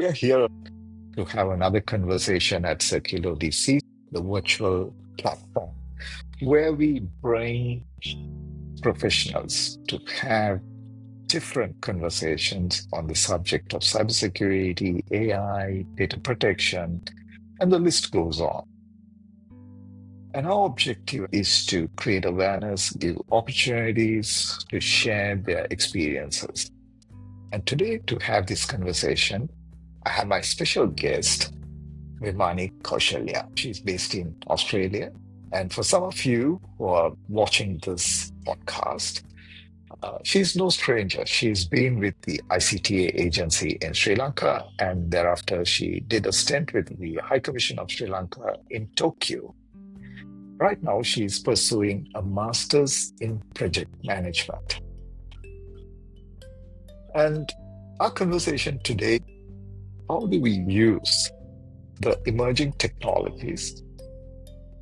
We are here to have another conversation at Circular DC, the virtual platform, where we bring professionals to have different conversations on the subject of cybersecurity, AI, data protection, and the list goes on. And our objective is to create awareness, give opportunities to share their experiences. And today, to have this conversation, I have my special guest, Vemani Kaushalya. She's based in Australia. And for some of you who are watching this podcast, she's no stranger. She's been with the ICTA agency in Sri Lanka, and thereafter she did a stint with the High Commission of Sri Lanka in Tokyo. Right now, she's pursuing a master's in project management. And our conversation today, how do we use the emerging technologies,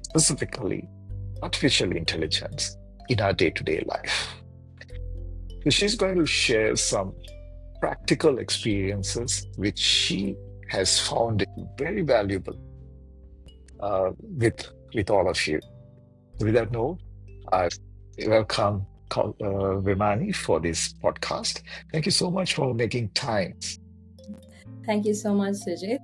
specifically artificial intelligence, in our day-to-day life? So she's going to share some practical experiences which she has found very valuable with all of you. With that note, I welcome Vemani for this podcast. Thank you so much for making time. Thank you so much, Sujit.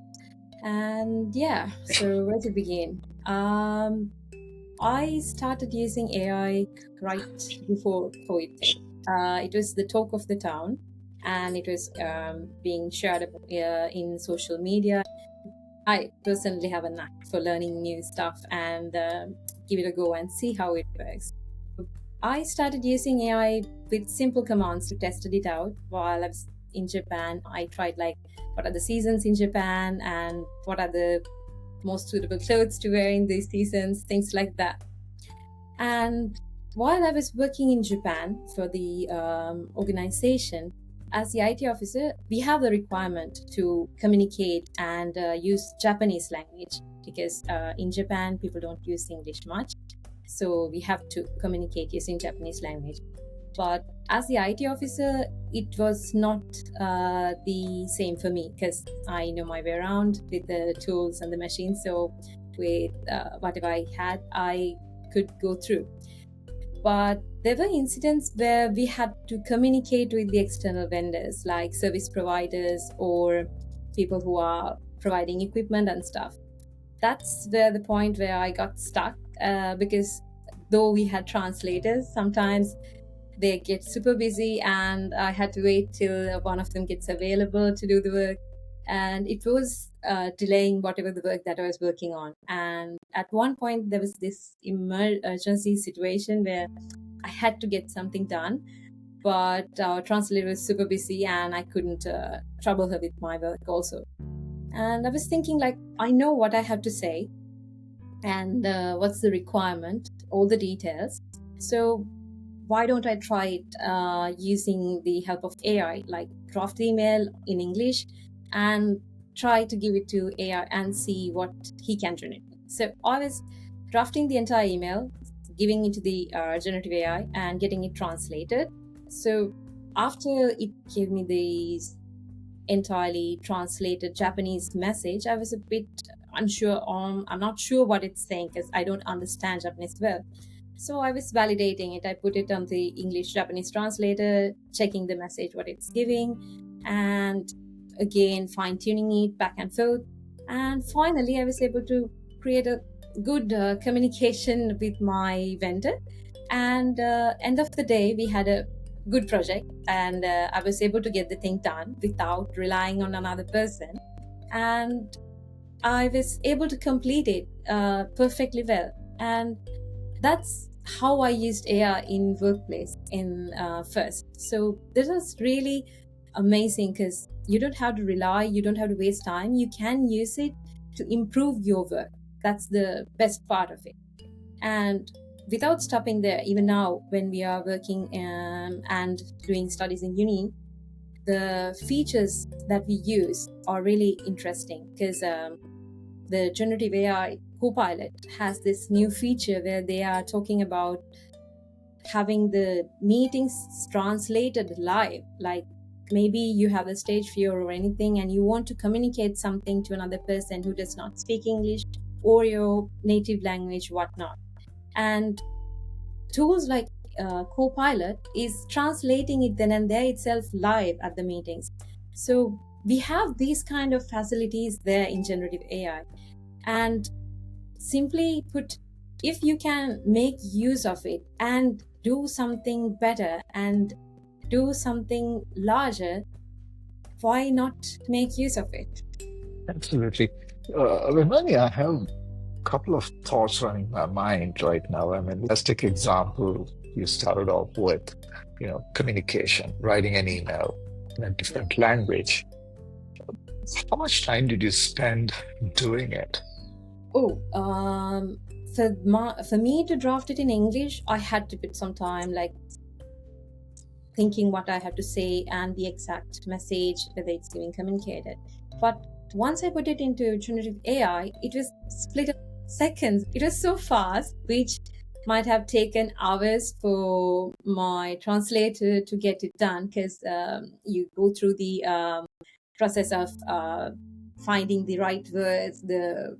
And yeah, so where to begin? I started using AI right before COVID. It was the talk of the town, and it was being shared in social media. I personally have a knack for learning new stuff and give it a go and see how it works. I started using AI with simple commands to test it out while I was in Japan. I tried what are the seasons in Japan and what are the most suitable clothes to wear in these seasons, things like that. And while I was working in Japan for the organization, as the IT officer, we have the requirement to communicate and use Japanese language because in Japan, people don't use English much. So we have to communicate using Japanese language. But as the IT officer, it was not the same for me because I know my way around with the tools and the machines. So with whatever I had, I could go through. But there were incidents where we had to communicate with the external vendors like service providers or people who are providing equipment and stuff. That's where the point where I got stuck because though we had translators, sometimes they get super busy and I had to wait till one of them gets available to do the work. And it was delaying whatever the work that I was working on. And at one point, there was this emergency situation where I had to get something done, but our translator was super busy and I couldn't trouble her with my work also. And I was thinking, I know what I have to say and what's the requirement, all the details. So why don't I try it using the help of AI, like draft the email in English and try to give it to AI and see what he can generate. So I was drafting the entire email, giving it to the generative AI and getting it translated. So after it gave me the entirely translated Japanese message, I was a bit unsure I'm not sure what it's saying because I don't understand Japanese well. So I was validating it. I put it on the English-Japanese translator, checking the message, what it's giving, and again, fine-tuning it back and forth. And finally, I was able to create a good communication with my vendor. And end of the day, we had a good project, and I was able to get the thing done without relying on another person. And I was able to complete it perfectly well. And that's how I used AI in workplace in first. So this was really amazing because you don't have to rely, you don't have to waste time. You can use it to improve your work. That's the best part of it. And without stopping there, even now when we are working and doing studies in uni, the features that we use are really interesting because the generative AI Copilot has this new feature where they are talking about having the meetings translated live. Like maybe you have a stage fear or anything, and you want to communicate something to another person who does not speak English or your native language, whatnot. And tools like Copilot is translating it then and there itself live at the meetings. So we have these kind of facilities there in generative AI. And simply put, if you can make use of it and do something better and do something larger, why not make use of it? Absolutely. Vemani, I have a couple of thoughts running my mind right now. I mean, let's take example. You started off with, communication, writing an email in a different language. How much time did you spend doing it? For me to draft it in English, I had to put some time, like thinking what I had to say and the exact message whether it's being communicated. But once I put it into generative AI, it was split up seconds. It was so fast, which might have taken hours for my translator to get it done, because you go through the process of finding the right words, the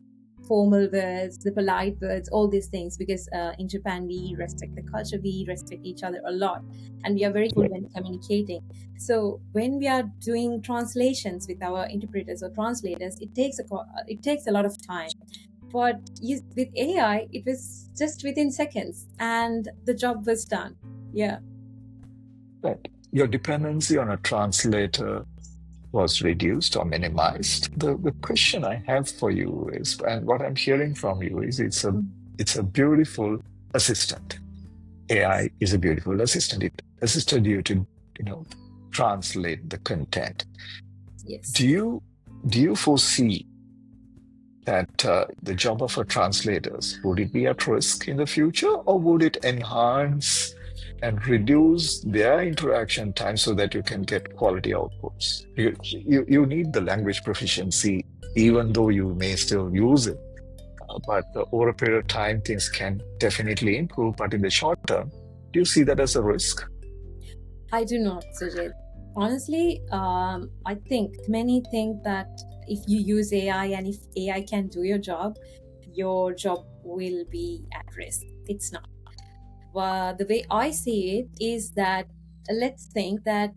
formal words, the polite words, all these things, because in Japan we respect the culture, we respect each other a lot, and we are very good when communicating. So when we are doing translations with our interpreters or translators, it takes a lot of time. But with AI, it was just within seconds, and the job was done. Yeah. Right. Your dependency on a translator was reduced or minimized. The question I have for you is, and what I'm hearing from you is, it's a beautiful assistant. AI is a beautiful assistant. It assisted you to, translate the content. Yes. Do you foresee that the job of a translators, would it be at risk in the future, or would it enhance and reduce their interaction time so that you can get quality outputs? You need the language proficiency, even though you may still use it. But over a period of time, things can definitely improve. But in the short term, do you see that as a risk? I do not, Sujit. Honestly, I think many think that if you use AI and if AI can do your job will be at risk. It's not. The way I see it is that, let's think that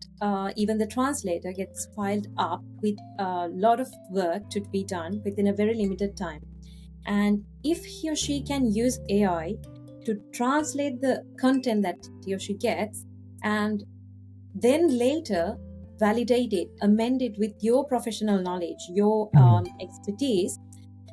even the translator gets piled up with a lot of work to be done within a very limited time. And if he or she can use AI to translate the content that he or she gets, and then later validate it, amend it with your professional knowledge, your expertise,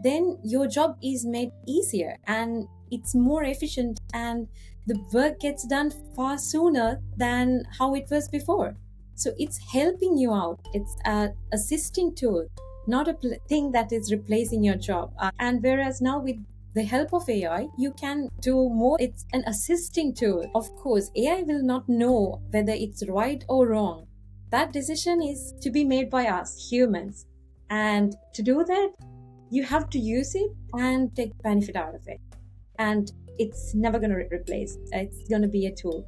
then your job is made easier and it's more efficient, and the work gets done far sooner than how it was before. So it's helping you out. It's an assisting tool, not a thing that is replacing your job. And whereas now with the help of AI, you can do more. It's an assisting tool. Of course, AI will not know whether it's right or wrong. That decision is to be made by us humans. And to do that, you have to use it and take benefit out of it. And it's never going to replace. It's going to be a tool.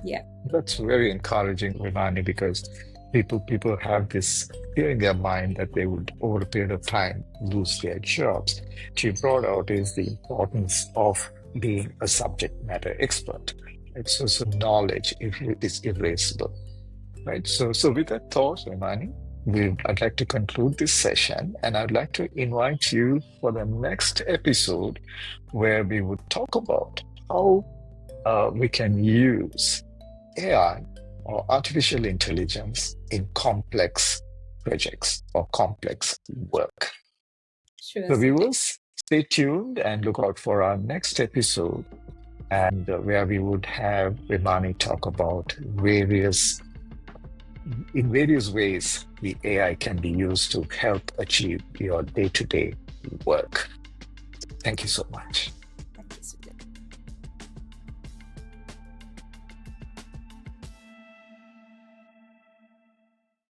Yeah. That's very encouraging, Vemani, because people have this fear in their mind that they would, over a period of time, lose their jobs. What you brought out is the importance of being a subject matter expert. Right? So knowledge is erasable. Right. So with that thought, Vemani, I'd like to conclude this session, and I'd like to invite you for the next episode where we would talk about how we can use AI or artificial intelligence in complex projects or complex work. Sure. So viewers, stay tuned and look out for our next episode, and where we would have Vemani talk about in various ways the AI can be used to help achieve your day-to-day work. Thank you so much.